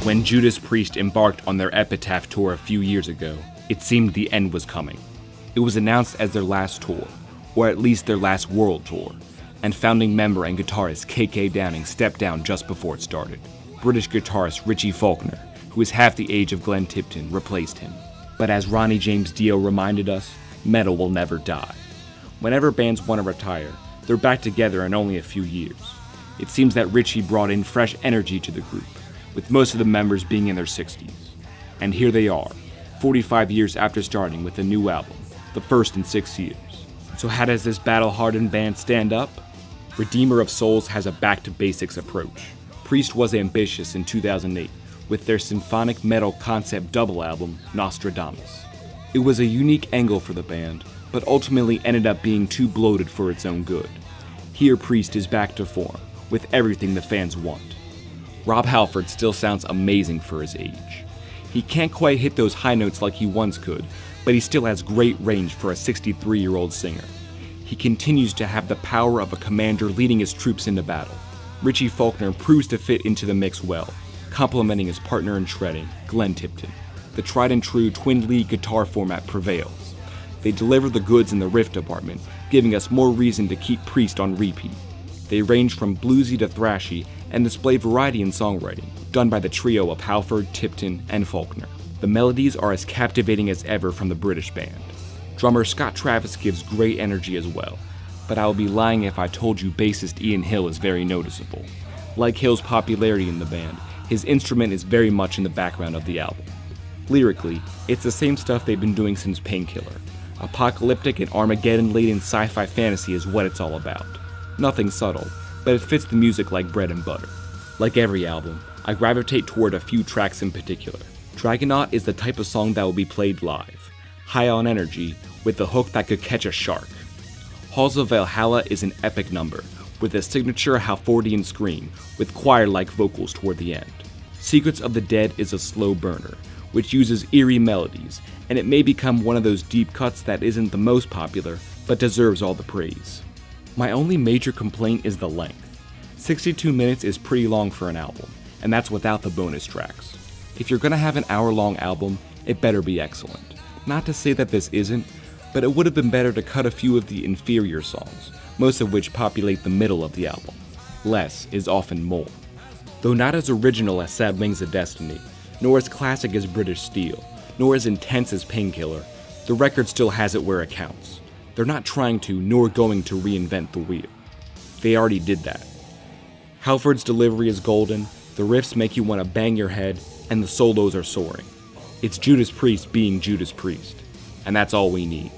When Judas Priest embarked on their Epitaph tour a few years ago, it seemed the end was coming. It was announced as their last tour, or at least their last world tour, and founding member and guitarist KK Downing stepped down just before it started. British guitarist Richie Faulkner, who is half the age of Glenn Tipton, replaced him. But as Ronnie James Dio reminded us, metal will never die. Whenever bands want to retire, they're back together in only a few years. It seems that Richie brought in fresh energy to the group, with most of the members being in their 60s. And here they are, 45 years after starting with a new album, the first in 6 years. So how does this battle-hardened band stand up? Redeemer of Souls has a back-to-basics approach. Priest was ambitious in 2008 with their symphonic metal concept double album, Nostradamus. It was a unique angle for the band, but ultimately ended up being too bloated for its own good. Here Priest is back to form, with everything the fans want. Rob Halford still sounds amazing for his age. He can't quite hit those high notes like he once could, but he still has great range for a 63-year-old singer. He continues to have the power of a commander leading his troops into battle. Richie Faulkner proves to fit into the mix well, complementing his partner in shredding, Glenn Tipton. The tried and true twin lead guitar format prevails. They deliver the goods in the riff department, giving us more reason to keep Priest on repeat. They range from bluesy to thrashy and display variety in songwriting, done by the trio of Halford, Tipton, and Faulkner. The melodies are as captivating as ever from the British band. Drummer Scott Travis gives great energy as well, but I would be lying if I told you bassist Ian Hill is very noticeable. Like Hill's popularity in the band, his instrument is very much in the background of the album. Lyrically, it's the same stuff they've been doing since Painkiller. Apocalyptic and Armageddon-laden sci-fi fantasy is what it's all about. Nothing subtle, but it fits the music like bread and butter. Like every album, I gravitate toward a few tracks in particular. Dragonaut is the type of song that will be played live, high on energy, with a hook that could catch a shark. Halls of Valhalla is an epic number, with a signature Halfordian scream, with choir-like vocals toward the end. Secrets of the Dead is a slow burner, which uses eerie melodies, and it may become one of those deep cuts that isn't the most popular, but deserves all the praise. My only major complaint is the length. 62 minutes is pretty long for an album, and that's without the bonus tracks. If you're gonna have an hour-long album, it better be excellent. Not to say that this isn't, but it would have been better to cut a few of the inferior songs, most of which populate the middle of the album. Less is often more. Though not as original as Sad Wings of Destiny, nor as classic as British Steel, nor as intense as Painkiller, the record still has it where it counts. They're not trying to, nor going to reinvent the wheel. They already did that. Halford's delivery is golden, the riffs make you want to bang your head, and the solos are soaring. It's Judas Priest being Judas Priest, and that's all we need.